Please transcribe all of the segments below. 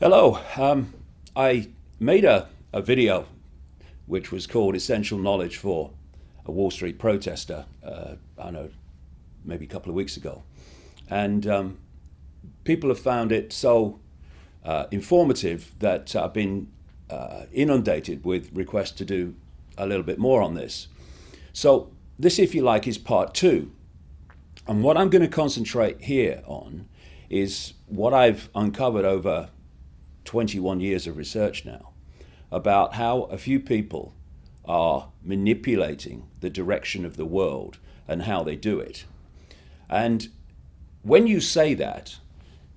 Hello. I made a video which was called Essential Knowledge for a Wall Street Protester, I don't know, maybe a couple of weeks ago. And people have found it so informative that I've been inundated with requests to do a little bit more on this. So this, if you like, is part two. And what I'm going to concentrate here on is what I've uncovered over 21 years of research now about how a few people are manipulating the direction of the world and how they do it. And when you say that,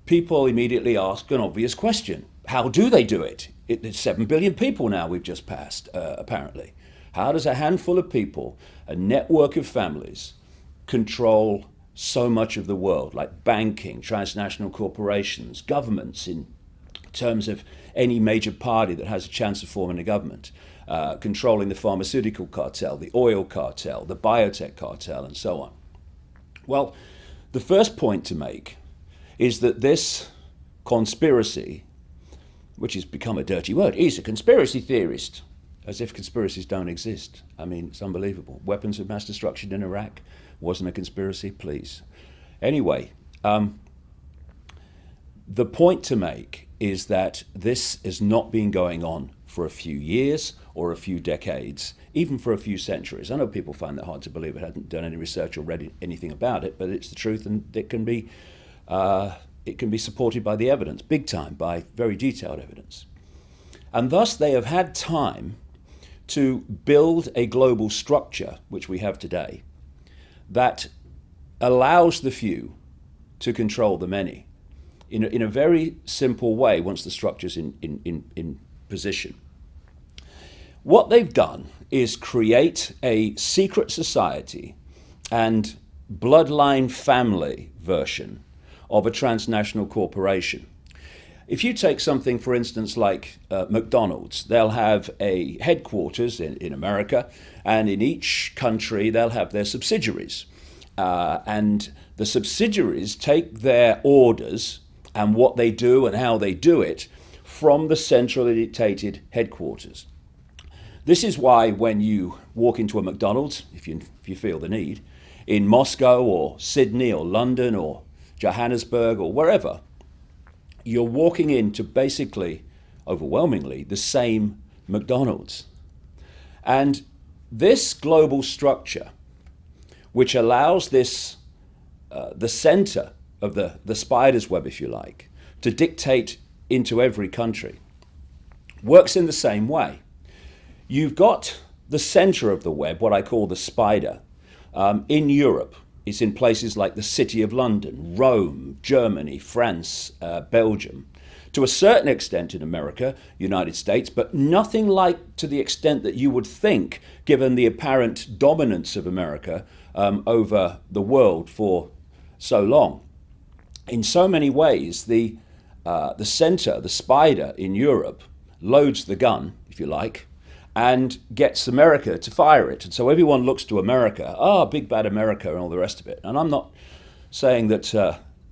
people immediately ask an obvious question. How do they do it? It's 7 billion people now we've just passed, apparently. How does a handful of people, a network of families, control so much of the world, like banking, transnational corporations, governments in terms of any major party that has a chance of forming a government, controlling the pharmaceutical cartel, the oil cartel, the biotech cartel, and so on? Well, the first point to make is that this conspiracy, which has become a dirty word, he's a conspiracy theorist, as if conspiracies don't exist. I mean, it's unbelievable. Weapons of mass destruction in Iraq wasn't a conspiracy, please. Anyway, the point to make is that this has not been going on for a few years or a few decades, even for a few centuries. I know people find that hard to believe. I haven't done any research or read anything about it, but it's the truth, and it can be supported by the evidence, big time, by very detailed evidence. And thus they have had time to build a global structure, which we have today, that allows the few to control the many in a very simple way once the structure's in position. What they've done is create a secret society and bloodline family version of a transnational corporation. If you take something, for instance, like McDonald's, they'll have a headquarters in America, and in each country they'll have their subsidiaries. And the subsidiaries take their orders and what they do and how they do it from the centrally dictated headquarters. This is why when you walk into a McDonald's, if you feel the need, in Moscow or Sydney or London or Johannesburg or wherever, you're walking into basically, overwhelmingly, the same McDonald's. And this global structure, which allows this, the center of the spider's web, if you like, to dictate into every country, works in the same way. You've got the center of the web, what I call the spider, in Europe. It's in places like the City of London, Rome, Germany, France, Belgium. To a certain extent in America, United States, but nothing like to the extent that you would think, given the apparent dominance of America over the world for so long. In so many ways, the center, the spider in Europe, loads the gun, if you like, and gets America to fire it. And so everyone looks to America, big bad America and all the rest of it. And I'm not saying that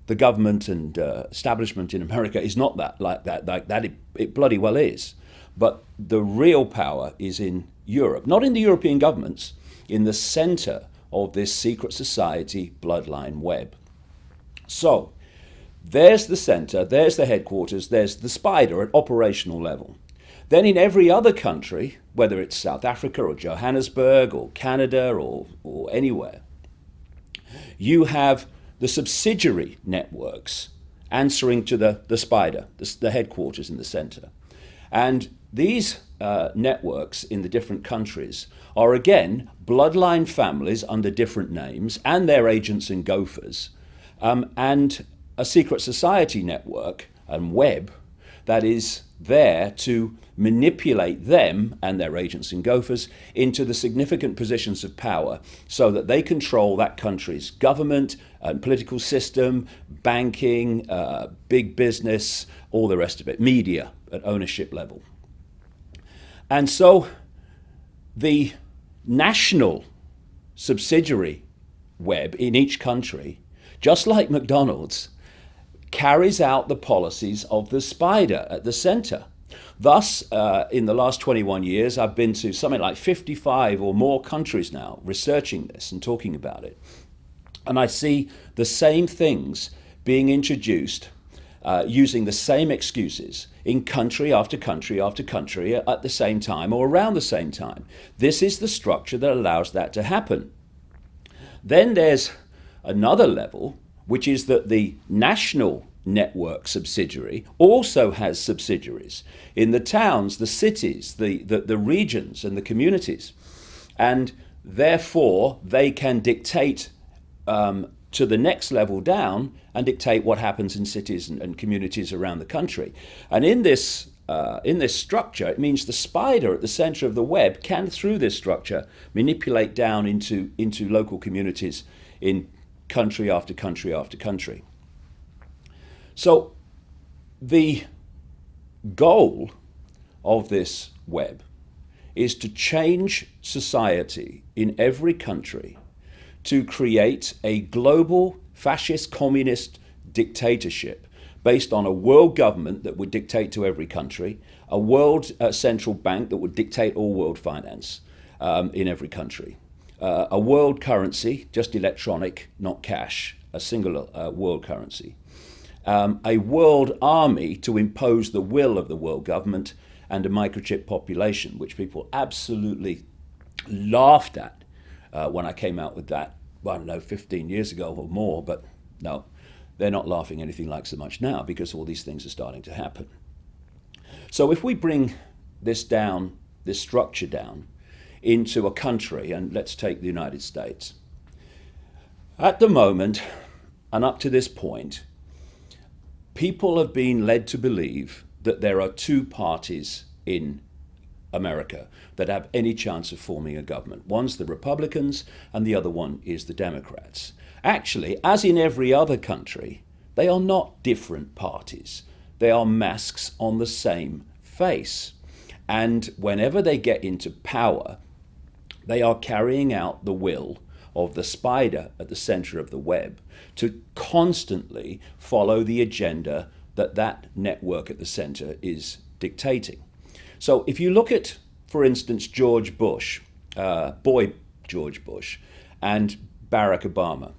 the government and establishment in America is not like that. It bloody well is. But the real power is in Europe, not in the European governments, in the center of this secret society bloodline web. So there's the center, there's the headquarters, there's the spider at operational level. Then in every other country, whether it's South Africa or Johannesburg or Canada or anywhere, you have the subsidiary networks answering to the spider, the headquarters in the center. And these networks in the different countries are, again, bloodline families under different names and their agents and gophers, and a secret society network and web that is there to manipulate them and their agents and gophers into the significant positions of power so that they control that country's government and political system, banking, big business, all the rest of it, media at ownership level. And so the national subsidiary web in each country, just like McDonald's, carries out the policies of the spider at the center. Thus, in the last 21 years, I've been to something like 55 or more countries now researching this and talking about it. And I see the same things being introduced using the same excuses in country after country after country at the same time or around the same time. This is the structure that allows that to happen. Then there's another level, which is that the national network subsidiary also has subsidiaries in the towns, the cities, the regions and the communities. And therefore, they can dictate to the next level down and dictate what happens in cities and communities around the country. And in this structure, it means the spider at the center of the web can, through this structure, manipulate down into local communities in country after country after country. So the goal of this web is to change society in every country to create a global fascist communist dictatorship based on a world government that would dictate to every country, a world central bank that would dictate all world finance in every country, a world currency, just electronic, not cash, a single world currency, a world army to impose the will of the world government, and a microchip population, which people absolutely laughed at when I came out with that, well, I don't know, 15 years ago or more, but no, they're not laughing anything like so much now because all these things are starting to happen. So if we bring this down, this structure down, into a country, and let's take the United States. At the moment, and up to this point, people have been led to believe that there are two parties in America that have any chance of forming a government. One's the Republicans and the other one is the Democrats. Actually, as in every other country, they are not different parties. They are masks on the same face. And whenever they get into power, they are carrying out the will of the spider at the center of the web to constantly follow the agenda that network at the center is dictating. So if you look at, for instance, George Bush, boy George Bush, and Barack Obama,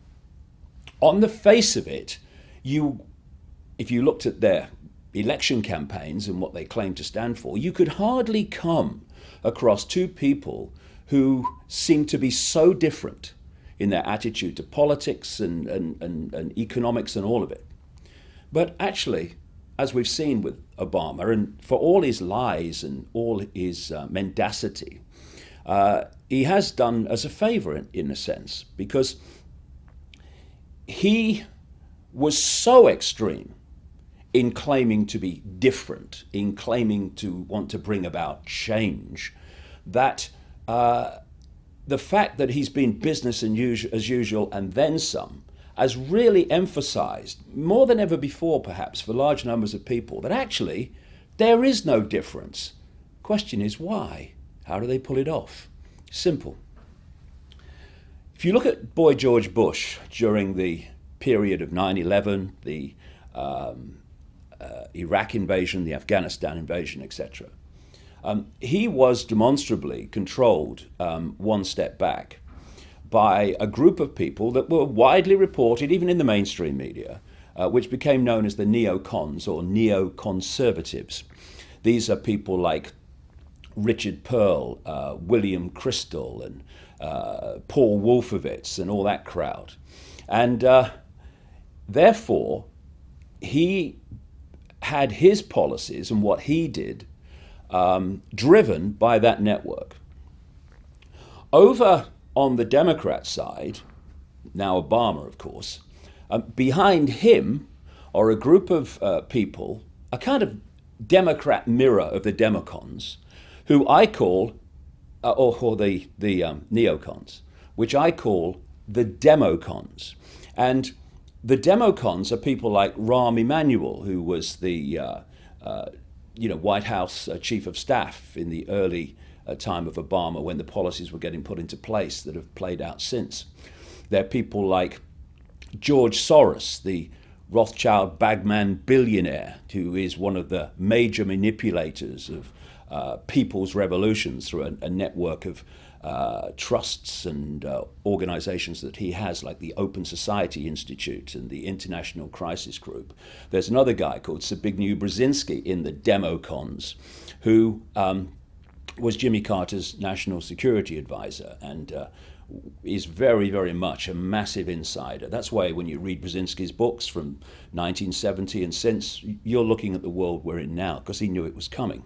on the face of it, if you looked at their election campaigns and what they claim to stand for, you could hardly come across two people who seem to be so different in their attitude to politics and economics and all of it. But actually, as we've seen with Obama, and for all his lies and all his mendacity, he has done us a favor in a sense, because he was so extreme in claiming to be different, in claiming to want to bring about change, that the fact that he's been business as usual and then some has really emphasized, more than ever before perhaps, for large numbers of people, that actually there is no difference. Question is why? How do they pull it off? Simple. If you look at boy George Bush during the period of 9/11, the Iraq invasion, the Afghanistan invasion, etc., he was demonstrably controlled one step back by a group of people that were widely reported, even in the mainstream media, which became known as the neocons or neoconservatives. These are people like Richard Pearl, William Crystal, and Paul Wolfowitz, and all that crowd. And therefore, he had his policies and what he did driven by that network. Over on the Democrat side, now Obama, of course, behind him are a group of people, a kind of Democrat mirror of the Democons, who I call, or the neocons, which I call the Democons. And the Democons are people like Rahm Emanuel, who was the White House chief of staff in the early time of Obama, when the policies were getting put into place that have played out since. There are people like George Soros, the Rothschild bagman billionaire who is one of the major manipulators of people's revolutions through a network of trusts and organizations that he has, like the Open Society Institute and the International Crisis Group. There's another guy called Zbigniew Brzezinski in the Democons, who was Jimmy Carter's national security advisor and is very, very much a massive insider. That's why when you read Brzezinski's books from 1970 and since, you're looking at the world we're in now, because he knew it was coming.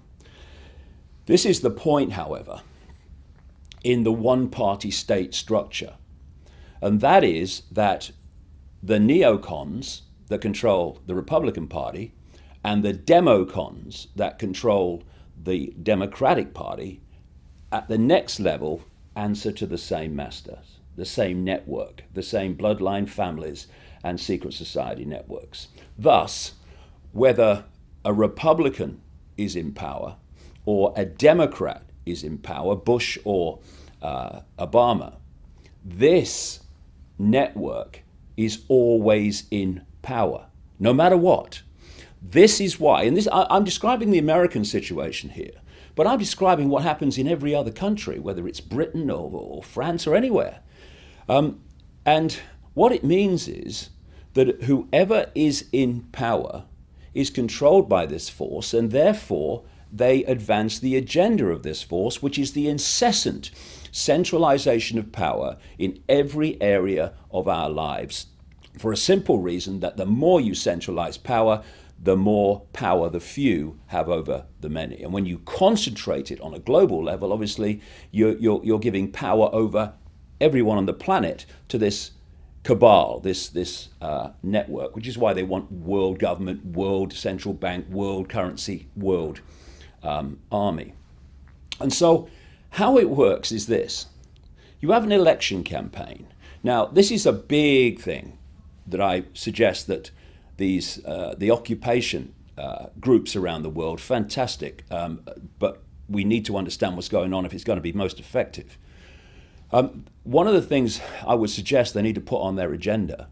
This is the point, however, in the one-party state structure, and that is that the neocons that control the Republican Party and the democons that control the Democratic Party at the next level answer to the same masters, the same network, the same bloodline families and secret society networks. Thus, whether a Republican is in power or a Democrat is in power, Bush or Obama, this network is always in power, no matter what. This is why, and I'm describing the American situation here, but I'm describing what happens in every other country, whether it's Britain or France or anywhere. And what it means is that whoever is in power is controlled by this force, and therefore they advance the agenda of this force, which is the incessant centralization of power in every area of our lives, for a simple reason that the more you centralize power, the more power the few have over the many. And when you concentrate it on a global level, obviously you're giving power over everyone on the planet to this cabal, this network, which is why they want world government, world central bank, world currency, world army. And so how it works is this. You have an election campaign. Now, this is a big thing that I suggest that the occupation groups around the world, fantastic, but we need to understand what's going on if it's going to be most effective. One of the things I would suggest they need to put on their agenda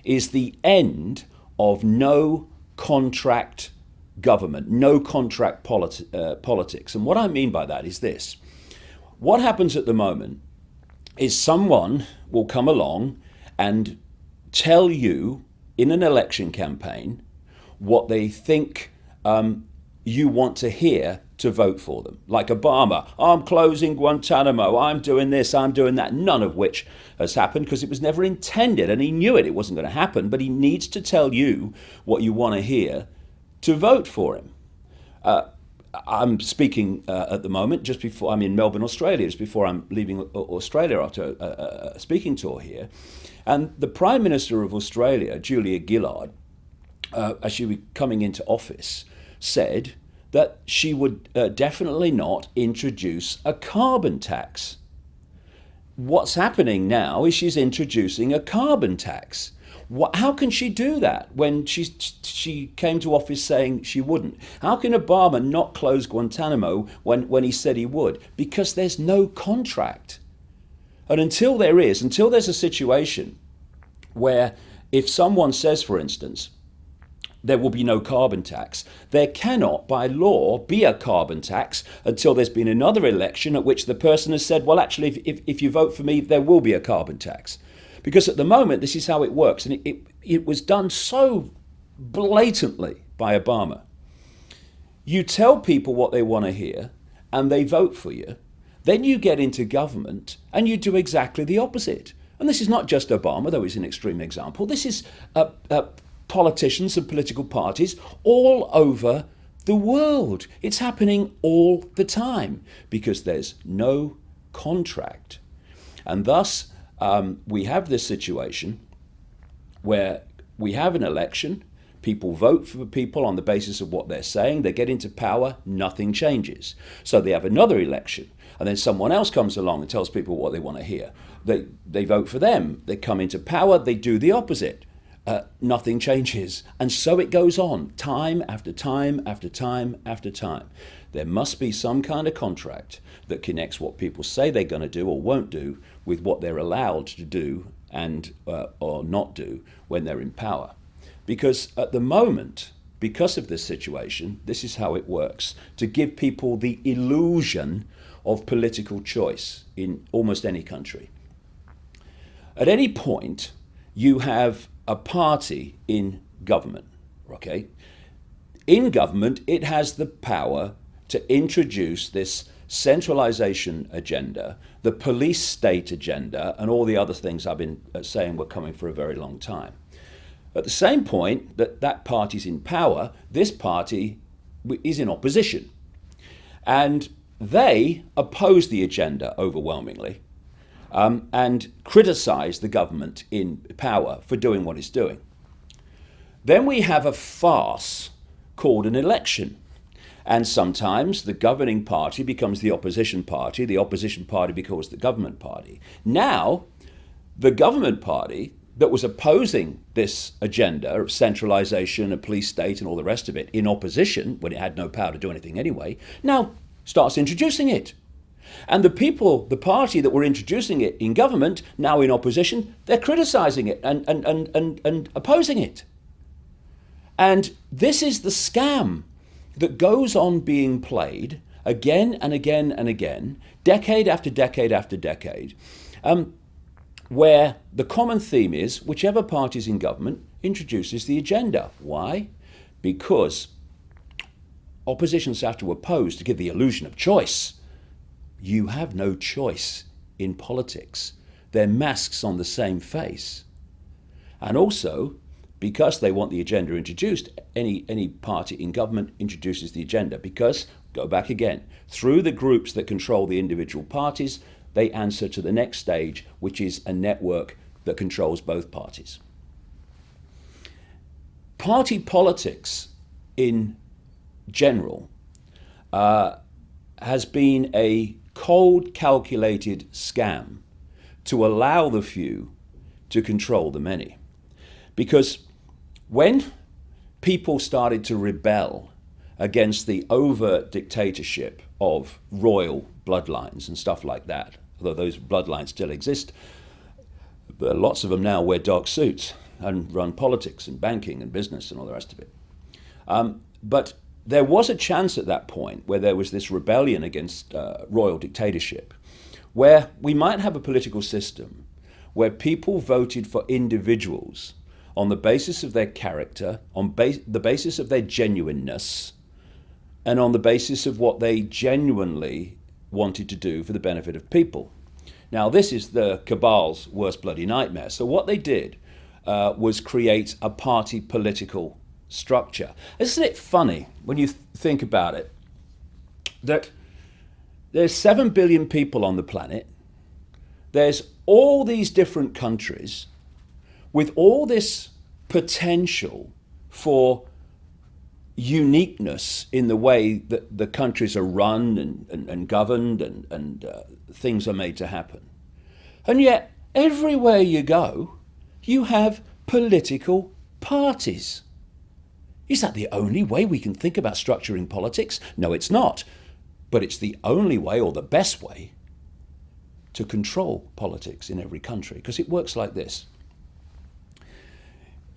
is the end of no contract government, no contract politics. And what I mean by that is this. What happens at the moment is someone will come along and tell you in an election campaign what they think you want to hear to vote for them. Like Obama, I'm closing Guantanamo, I'm doing this, I'm doing that, none of which has happened because it was never intended, and he knew it wasn't going to happen, but he needs to tell you what you want to hear to vote for him. I'm speaking at the moment, just before I'm in Melbourne, Australia, just before I'm leaving Australia after a speaking tour here. And the Prime Minister of Australia, Julia Gillard, as she was coming into office, said that she would definitely not introduce a carbon tax. What's happening now is she's introducing a carbon tax. How can she do that when she came to office saying she wouldn't? How can Obama not close Guantanamo when he said he would? Because there's no contract. And until there's a situation where if someone says, for instance, there will be no carbon tax, there cannot, by law, be a carbon tax until there's been another election at which the person has said, well, actually, if you vote for me, there will be a carbon tax. Because at the moment, this is how it works. And it was done so blatantly by Obama. You tell people what they want to hear, and they vote for you. Then you get into government, and you do exactly the opposite. And this is not just Obama, though he's an extreme example. This is politicians and political parties all over the world. It's happening all the time because there's no contract. And thus, we have this situation where we have an election, people vote for people on the basis of what they're saying, they get into power, nothing changes. So they have another election, and then someone else comes along and tells people what they want to hear. They vote for them, they come into power, they do the opposite. Nothing changes. And so it goes on, time after time after time after time. There must be some kind of contract that connects what people say they're going to do or won't do with what they're allowed to do and or not do when they're in power. Because at the moment, because of this situation, this is how it works, to give people the illusion of political choice in almost any country. At any point, you have a party in government, okay? In government, it has the power to introduce this centralization agenda, the police state agenda, and all the other things I've been saying were coming for a very long time. At the same point that that party's in power, this party is in opposition. And they oppose the agenda overwhelmingly and criticize the government in power for doing what it's doing. Then we have a farce called an election. And sometimes the governing party becomes the opposition party becomes the government party. Now, the government party that was opposing this agenda of centralization, a police state, and all the rest of it in opposition, when it had no power to do anything anyway, now starts introducing it. And the party that were introducing it in government, now in opposition, they're criticizing it and opposing it. And this is the scam that goes on being played again and again and again, decade after decade after decade, where the common theme is whichever party's in government introduces the agenda. Why? Because oppositions have to oppose to give the illusion of choice. You have no choice in politics. They're masks on the same face. And also, because they want the agenda introduced, any party in government introduces the agenda. Because, go back again, through the groups that control the individual parties, they answer to the next stage, which is a network that controls both parties. Party politics in general has been a cold, calculated scam to allow the few to control the many. Because when people started to rebel against the overt dictatorship of royal bloodlines and stuff like that, although those bloodlines still exist, but lots of them now wear dark suits and run politics and banking and business and all the rest of it. But there was a chance at that point where there was this rebellion against royal dictatorship, where we might have a political system where people voted for individuals on the basis of their character, on the basis of their genuineness, and on the basis of what they genuinely wanted to do for the benefit of people. Now, this is the cabal's worst bloody nightmare. So what they did was create a party political structure. Isn't it funny when you think about it that there's 7 billion people on the planet, there's all these different countries with all this potential for uniqueness in the way that the countries are run and governed and things are made to happen. And yet, everywhere you go, you have political parties. Is that the only way we can think about structuring politics? No, it's not. But it's the only way, or the best way, to control politics in every country, because it works like this.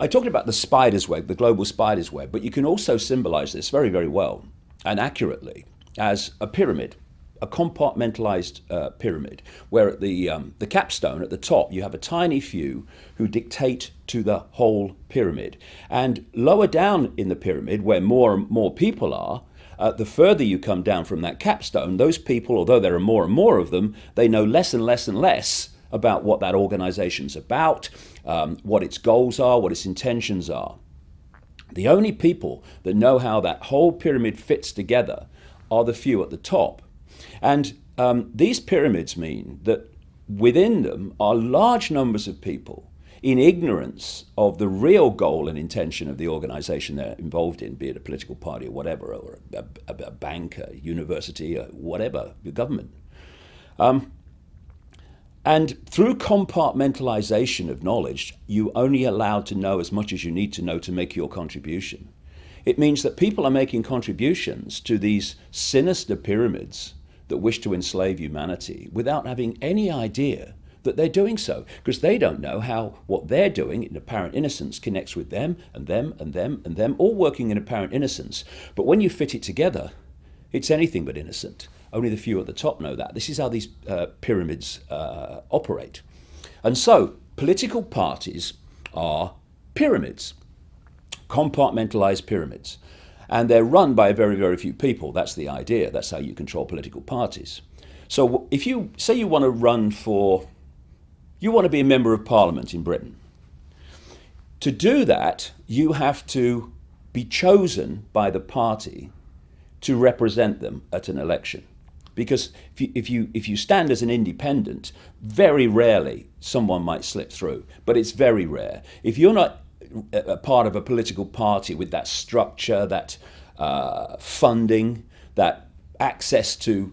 I talked about the spider's web, the global spider's web, but you can also symbolize this very, very well and accurately as a pyramid, a compartmentalized pyramid, where at the capstone at the top you have a tiny few who dictate to the whole pyramid. And lower down in the pyramid, where more and more people are, the further you come down from that capstone, those people, although there are more and more of them, they know less and less and less about what that organization's about, what its goals are, what its intentions are. The only people that know how that whole pyramid fits together are the few at the top. And these pyramids mean that within them are large numbers of people in ignorance of the real goal and intention of the organization they're involved in, be it a political party or whatever, or a bank, a university, or whatever, the government. And through compartmentalization of knowledge, you're only allowed to know as much as you need to know to make your contribution. It means that people are making contributions to these sinister pyramids that wish to enslave humanity without having any idea that they're doing so, because they don't know how what they're doing in apparent innocence connects with them and them and them and them, all working in apparent innocence. But when you fit it together, it's anything but innocent. Only the few at the top know that. This is how these pyramids operate. And so political parties are pyramids, compartmentalized pyramids. And they're run by very, very few people. That's the idea. That's how you control political parties. So if you say you want to you want to be a member of parliament in Britain, to do that, you have to be chosen by the party to represent them at an election. Because if you stand as an independent, very rarely someone might slip through, but it's very rare. If you're not a part of a political party with that structure, that funding, that access to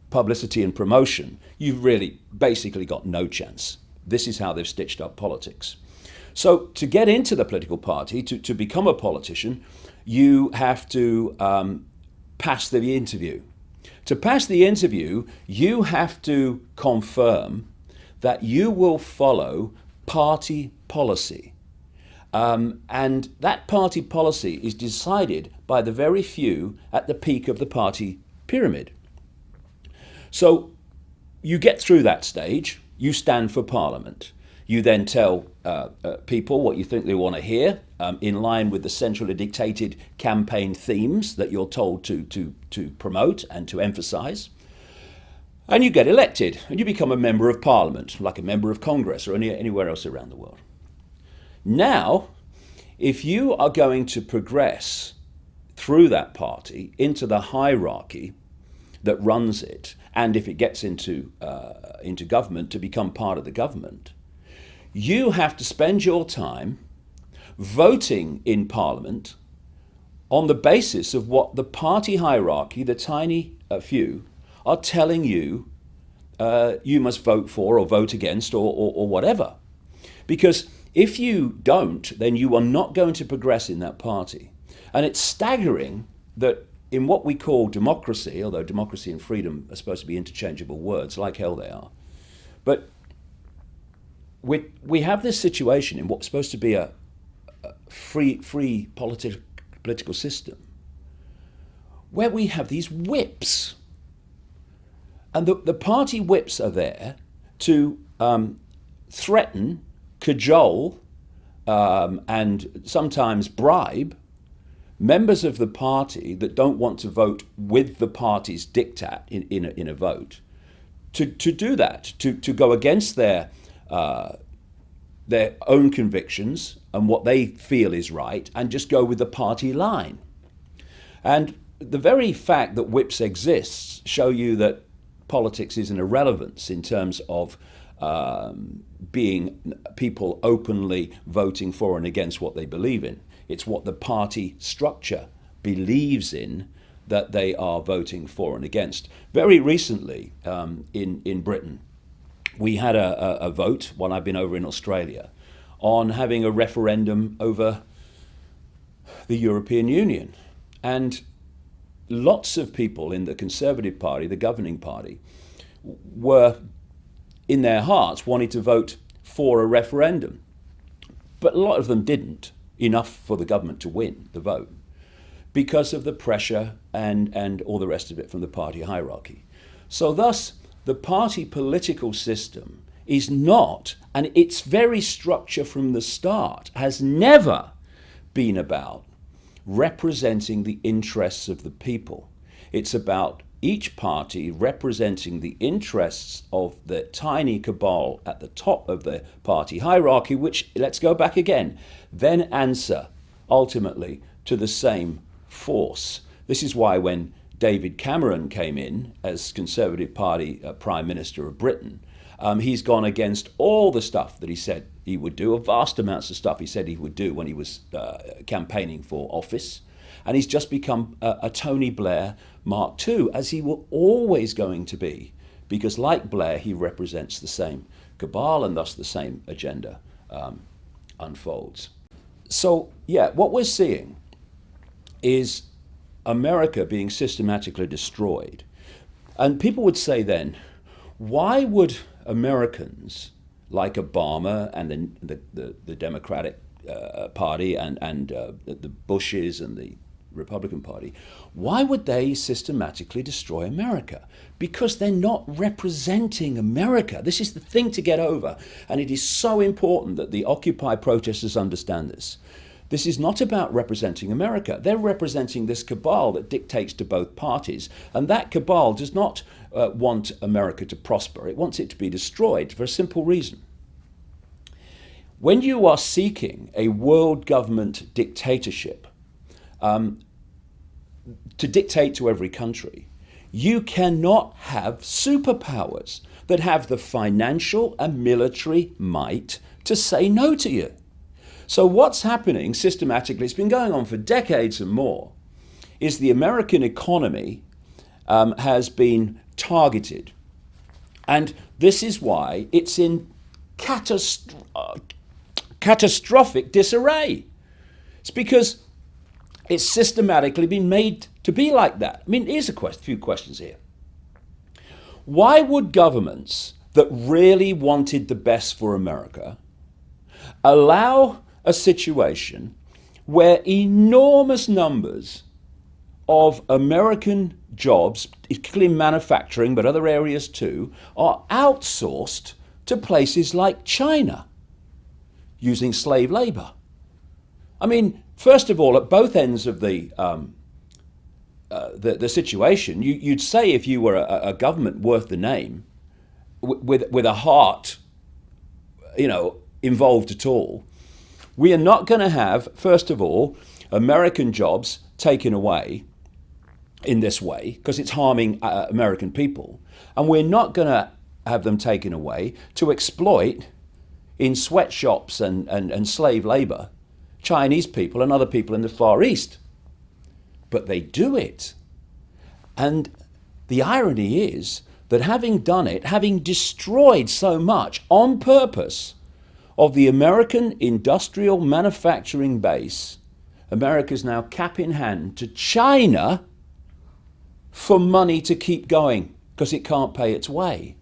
publicity and promotion, you've really basically got no chance. This is how they've stitched up politics. So to get into the political party, to become a politician, you have to pass the interview. To pass the interview, you have to confirm that you will follow party policy. And that party policy is decided by the very few at the peak of the party pyramid. So you get through that stage, you stand for parliament. You then tell people what you think they want to hear in line with the centrally dictated campaign themes that you're told to promote and to emphasize. And you get elected and you become a member of parliament, like a member of Congress or anywhere else around the world. Now, if you are going to progress through that party into the hierarchy that runs it, and if it gets into government, to become part of the government, you have to spend your time voting in Parliament on the basis of what the party hierarchy, the tiny few, are telling you you must vote for or vote against or whatever. Because if you don't, then you are not going to progress in that party. And it's staggering that in what we call democracy, although democracy and freedom are supposed to be interchangeable words, like hell they are, but we have this situation in what's supposed to be a free political system, where we have these whips. And the party whips are there to threaten, cajole, and sometimes bribe members of the party that don't want to vote with the party's diktat in a vote, to do that, to go against their own convictions and what they feel is right, and just go with the party line. And the very fact that whips exists show you that politics is an irrelevance in terms of being people openly voting for and against what they believe in. It's what the party structure believes in that they are voting for and against. Very recently in Britain, we had a vote, while I've been over in Australia, on having a referendum over the European Union. And lots of people in the Conservative Party, the governing party, were in their hearts wanting to vote for a referendum. But a lot of them didn't, enough for the government to win the vote, because of the pressure and all the rest of it from the party hierarchy. So thus, the party political system is not, and its very structure from the start has never been about representing the interests of the people. It's about each party representing the interests of the tiny cabal at the top of the party hierarchy, which, let's go back again, then answer ultimately to the same force. This is why when David Cameron came in as Conservative Party Prime Minister of Britain, he's gone against all the stuff that he said he would do, vast amounts of stuff he said he would do when he was campaigning for office. And he's just become a Tony Blair Mark II, as he was always going to be, because like Blair, he represents the same cabal and thus the same agenda unfolds. So, yeah, what we're seeing is America being systematically destroyed. And people would say then, why would Americans like Obama and the Democratic Party and the Bushes and the Republican Party, why would they systematically destroy America? Because they're not representing America. This is the thing to get over, and it is so important that the Occupy protesters understand this. This is not about representing America. They're representing this cabal that dictates to both parties, and that cabal does not want America to prosper. It wants it to be destroyed for a simple reason. When you are seeking a world government dictatorship, to dictate to every country, you cannot have superpowers that have the financial and military might to say no to you. So what's happening systematically, it's been going on for decades and more, is the American economy has been targeted. And this is why it's in catastrophic disarray. It's because it's systematically been made to be like that. I mean, here's a few questions here. Why would governments that really wanted the best for America allow a situation where enormous numbers of American jobs, particularly in manufacturing, but other areas too, are outsourced to places like China using slave labor? I mean, first of all, at both ends of the situation, you'd say if you were a government worth the name, with a heart, involved at all, we are not going to have, first of all, American jobs taken away in this way because it's harming American people, and we're not going to have them taken away to exploit in sweatshops and slave labor Chinese people and other people in the Far East. But they do it. And the irony is that having done it, having destroyed so much on purpose of the American industrial manufacturing base, America's now cap in hand to China for money to keep going because it can't pay its way.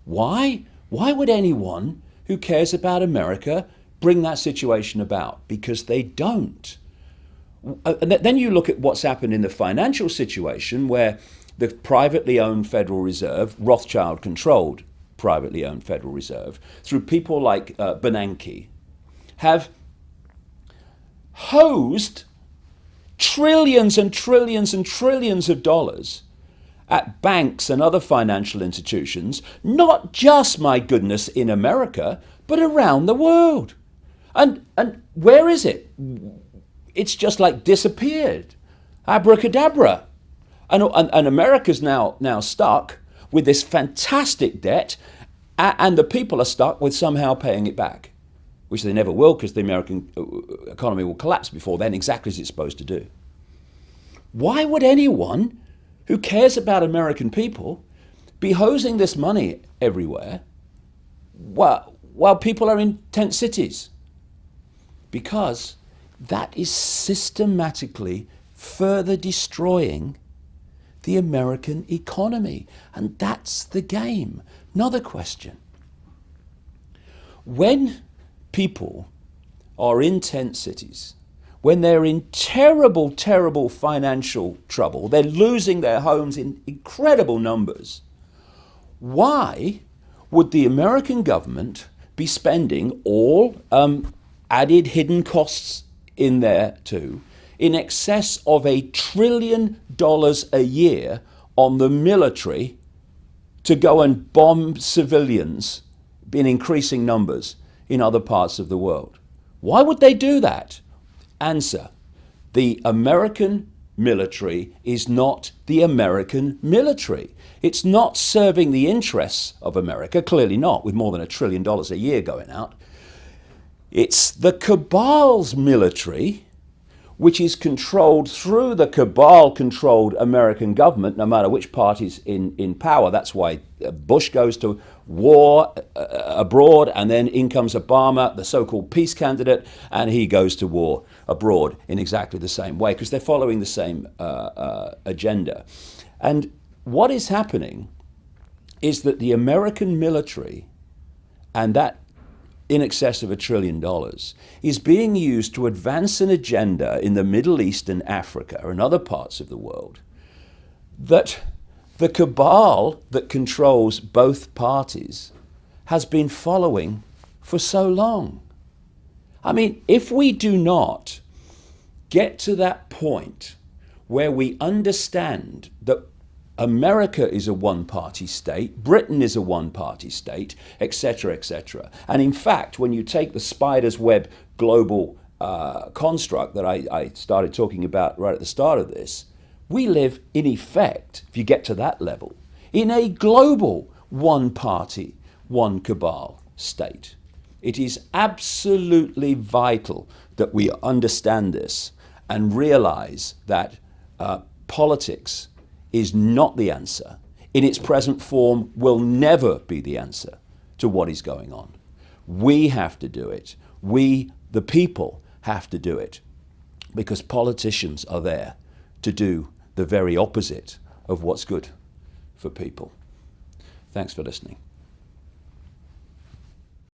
Why? Why would anyone who cares about America bring that situation about? Because they don't. And then you look at what's happened in the financial situation where the privately owned Federal Reserve, Rothschild-controlled privately owned Federal Reserve, through people like Bernanke, have hosed trillions and trillions and trillions of dollars at banks and other financial institutions, not just, my goodness, in America, but around the world. And where is it? It's just like disappeared. Abracadabra. And America's now stuck with this fantastic debt, and the people are stuck with somehow paying it back, which they never will because the American economy will collapse before then, exactly as it's supposed to do. Why would anyone who cares about American people be hosing this money everywhere while people are in tent cities? Because that is systematically further destroying the American economy. And that's the game. Another question. When people are in tent cities, when they're in terrible, terrible financial trouble, they're losing their homes in incredible numbers, why would the American government be spending all added hidden costs in there too, in excess of $1 trillion a year on the military to go and bomb civilians in increasing numbers in other parts of the world? Why would they do that? Answer: the American military is not the American military. It's not serving the interests of America, clearly not, with more than $1 trillion a year going out. It's the cabal's military, which is controlled through the cabal-controlled American government, no matter which party's in power. That's why Bush goes to war abroad, and then in comes Obama, the so-called peace candidate, and he goes to war abroad in exactly the same way, because they're following the same agenda. And what is happening is that the American military, and that in excess of $1 trillion, is being used to advance an agenda in the Middle East and Africa and other parts of the world that the cabal that controls both parties has been following for so long. I mean, if we do not get to that point where we understand that America is a one-party state, Britain is a one-party state, etc., etc. And in fact, when you take the spider's web global construct that I started talking about right at the start of this, we live, in effect, if you get to that level, in a global one-party, one-cabal state. It is absolutely vital that we understand this and realize that politics is not the answer. In its present form, will never be the answer to what is going on. We have to do it. We, the people, have to do it, because politicians are there to do the very opposite of what's good for people. Thanks for listening.